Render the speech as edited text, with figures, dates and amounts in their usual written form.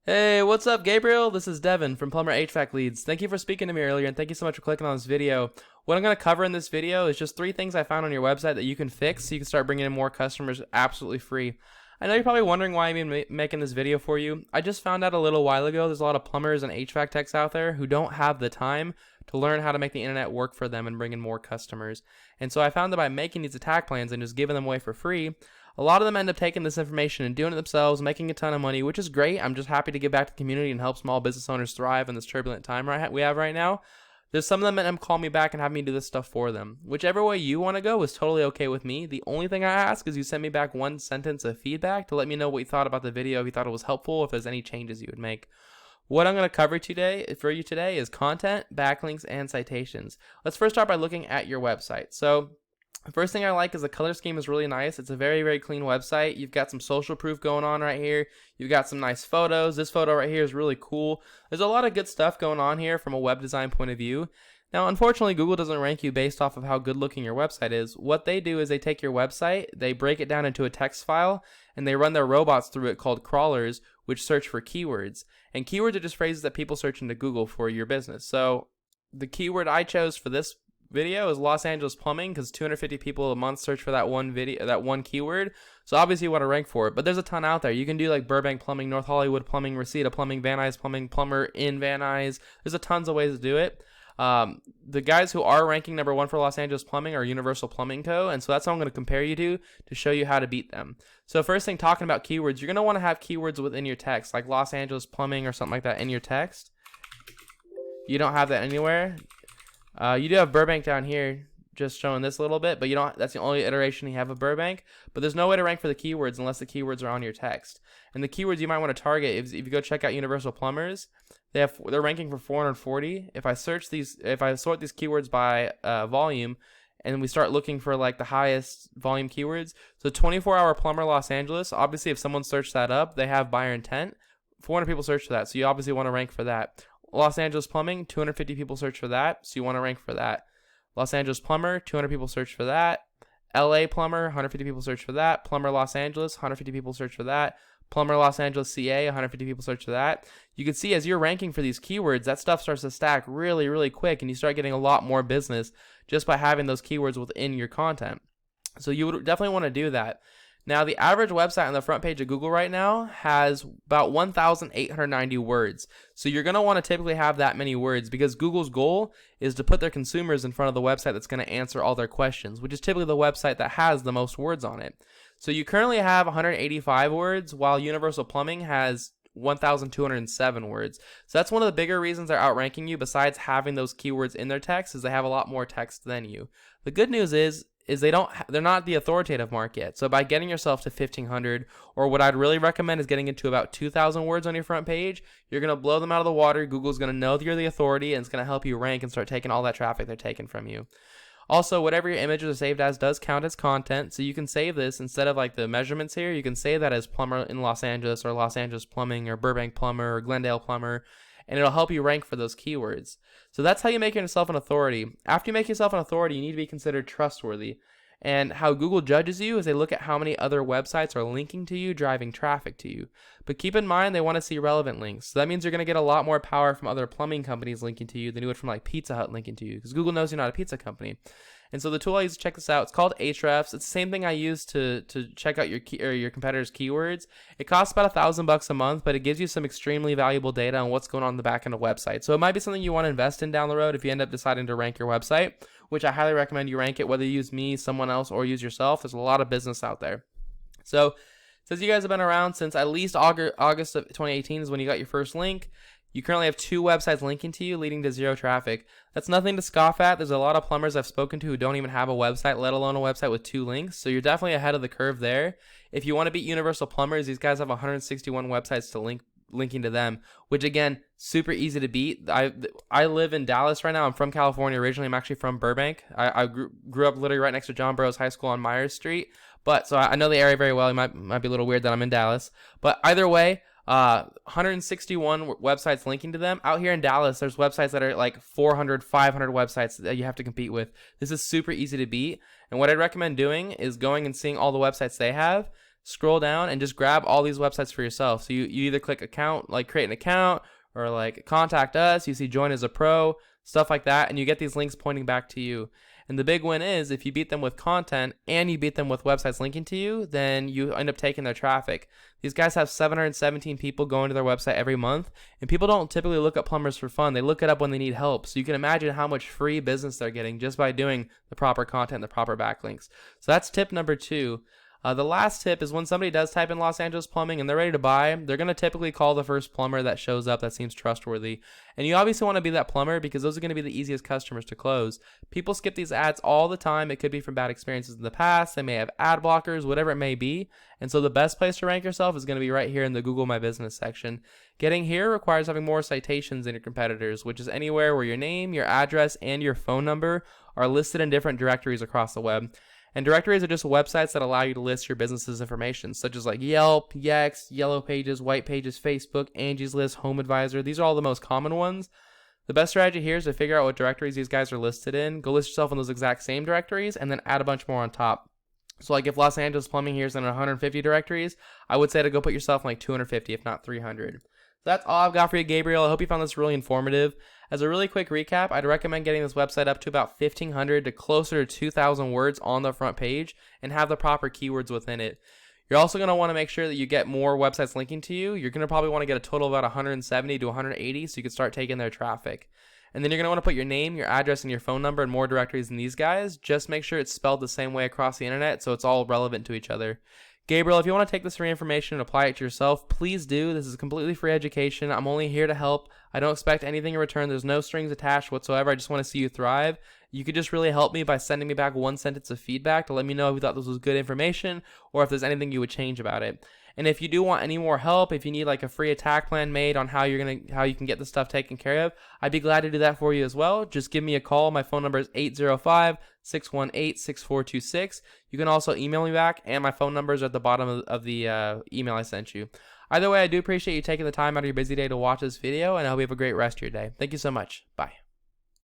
Hey, what's up, Gabriel? This is Devin from Plumber HVAC Leads. Thank you for speaking to me earlier, and thank you so much for clicking on this video. What I'm going to cover in this video is just 3 things I found on your website that you can fix so you can start bringing in more customers absolutely free. I know you're probably wondering why I'm even making this video for you. I just found out a little while ago there's a lot of plumbers and HVAC techs out there who don't have the time to learn how to make the internet work for them and bring in more customers. And so I found that by making these attack plans and just giving them away for free, a lot of them end up taking this information and doing it themselves, making a ton of money, which is great. I'm just happy to give back to the community and help small business owners thrive in this turbulent time we have right now. There's some of them that end up calling me back and have me do this stuff for them. Whichever way you want to go is totally okay with me. The only thing I ask is you send me back 1 sentence of feedback to let me know what you thought about the video, if you thought it was helpful, if there's any changes you would make. What I'm going to cover for you today is content, backlinks, and citations. Let's first start by looking at your website. So the first thing I like is the color scheme is really nice. It's a very, very clean website. You've got some social proof going on right here. You've got some nice photos. This photo right here is really cool. There's a lot of good stuff going on here from a web design point of view. Now, unfortunately, Google doesn't rank you based off of how good looking your website is. What they do is they take your website, they break it down into a text file, and they run their robots through it called crawlers, which search for keywords. And keywords are just phrases that people search into Google for your business. So the keyword I chose for this video is Los Angeles plumbing because 250 people a month search for that one keyword. So obviously you want to rank for it, but there's a ton out there. You can do like Burbank plumbing, North Hollywood plumbing, Reseda plumbing, Van Nuys plumbing, plumber in Van Nuys. There's a tons of ways to do it. The guys who are ranking number 1 for Los Angeles plumbing are Universal Plumbing Co. And so that's what I'm going to compare you to show you how to beat them. So first thing, talking about keywords, you're going to want to have keywords within your text, like Los Angeles plumbing or something like that in your text. You don't have that anywhere. You do have Burbank down here, just showing this a little bit, but you don't. That's the only iteration you have of Burbank. But there's no way to rank for the keywords unless the keywords are on your text. And the keywords you might want to target, if you go check out Universal Plumbers, they're ranking for 440. If I sort these keywords by volume, and we start looking for like the highest volume keywords, so 24-hour plumber Los Angeles. Obviously, if someone searched that up, they have buyer intent. 400 people search for that, so you obviously want to rank for that. Los Angeles plumbing, 250 people search for that, so you want to rank for that. Los Angeles plumber, 200 people search for that. LA plumber, 150 people search for that. Plumber Los Angeles, 150 people search for that. Plumber Los Angeles CA, 150 people search for that. You can see as you're ranking for these keywords, that stuff starts to stack really, really quick, and you start getting a lot more business just by having those keywords within your content. So you would definitely want to do that. Now, the average website on the front page of Google right now has about 1,890 words. So you're going to want to typically have that many words because Google's goal is to put their consumers in front of the website that's going to answer all their questions, which is typically the website that has the most words on it. So you currently have 185 words, while Universal Plumbing has 1,207 words. So that's one of the bigger reasons they're outranking you, besides having those keywords in their text, is they have a lot more text than you. The good news is they're not the authoritative mark yet. So by getting yourself to 1,500, or what I'd really recommend is getting into about 2,000 words on your front page, you're going to blow them out of the water. Google's going to know that you're the authority, and it's going to help you rank and start taking all that traffic they're taking from you. Also, whatever your images are saved as does count as content, so you can save this instead of like the measurements here. You can save that as plumber in Los Angeles, or Los Angeles plumbing, or Burbank plumber, or Glendale plumber, and it'll help you rank for those keywords. So that's how you make yourself an authority. After you make yourself an authority, you need to be considered trustworthy. And how Google judges you is they look at how many other websites are linking to you, driving traffic to you. But keep in mind, they want to see relevant links. So that means you're going to get a lot more power from other plumbing companies linking to you than you would from like Pizza Hut linking to you, because Google knows you're not a pizza company. And so the tool I use to check this out, it's called Ahrefs. It's the same thing I use to check out your competitors' keywords. It costs about $1,000 a month, but it gives you some extremely valuable data on what's going on in the back end of the website. So it might be something you want to invest in down the road if you end up deciding to rank your website, which I highly recommend you rank it, whether you use me, someone else, or use yourself. There's a lot of business out there. So since you guys have been around since at least August of 2018 is when you got your first link, you currently have 2 websites linking to you, leading to 0 traffic. That's nothing to scoff at. There's a lot of plumbers I've spoken to who don't even have a website, let alone a website with 2 links. So you're definitely ahead of the curve there. If you want to beat Universal Plumbers, these guys have 161 websites to linking to them, which again, super easy to beat. I live in Dallas right now. I'm from California originally. I'm actually from Burbank. I grew up literally right next to John Burroughs High School on Myers Street. But so I know the area very well. It might be a little weird that I'm in Dallas. But either way, 161 websites linking to them. Out here in Dallas, there's websites that are like 400, 500 websites that you have to compete with. This is super easy to beat. And what I'd recommend doing is going and seeing all the websites they have, scroll down and just grab all these websites for yourself. So you either click account, like create an account, or like contact us. You see join as a pro, stuff like that, and you get these links pointing back to you. And the big win is if you beat them with content and you beat them with websites linking to you, then you end up taking their traffic. These guys have 717 people going to their website every month, and people don't typically look up plumbers for fun. They look it up when they need help. So you can imagine how much free business they're getting just by doing the proper content, the proper backlinks. So that's tip number 2. The last tip is when somebody does type in Los Angeles plumbing and they're ready to buy, they're going to typically call the first plumber that shows up that seems trustworthy. And you obviously want to be that plumber because those are going to be the easiest customers to close. People skip these ads all the time. It could be from bad experiences in the past. They may have ad blockers, whatever it may be. And so the best place to rank yourself is going to be right here in the Google My Business section. Getting here requires having more citations than your competitors, which is anywhere where your name, your address, and your phone number are listed in different directories across the web. And directories are just websites that allow you to list your business's information, such as like Yelp, Yext, Yellow Pages, White Pages, Facebook, Angie's List, Home Advisor. These are all the most common ones. The best strategy here is to figure out what directories these guys are listed in, go list yourself in those exact same directories, and then add a bunch more on top. So like if Los Angeles Plumbing here is in 150 directories, I would say to go put yourself in like 250, if not 300. So that's all I've got for you, Gabriel. I hope you found this really informative. As a really quick recap, I'd recommend getting this website up to about 1,500 to closer to 2,000 words on the front page and have the proper keywords within it. You're also going to want to make sure that you get more websites linking to you. You're going to probably want to get a total of about 170 to 180 so you can start taking their traffic. And then you're going to want to put your name, your address, and your phone number in more directories than these guys. Just make sure it's spelled the same way across the internet so it's all relevant to each other. Gabriel, if you want to take this free information and apply it to yourself, please do. This is completely free education. I'm only here to help. I don't expect anything in return. There's no strings attached whatsoever. I just want to see you thrive. You could just really help me by sending me back one sentence of feedback to let me know if you thought this was good information or if there's anything you would change about it. And if you do want any more help, if you need like a free attack plan made on how you can get this stuff taken care of, I'd be glad to do that for you as well. Just give me a call. My phone number is 805-618-6426. You can also email me back, and my phone number is at the bottom of the email I sent you. Either way, I do appreciate you taking the time out of your busy day to watch this video, and I hope you have a great rest of your day. Thank you so much. Bye.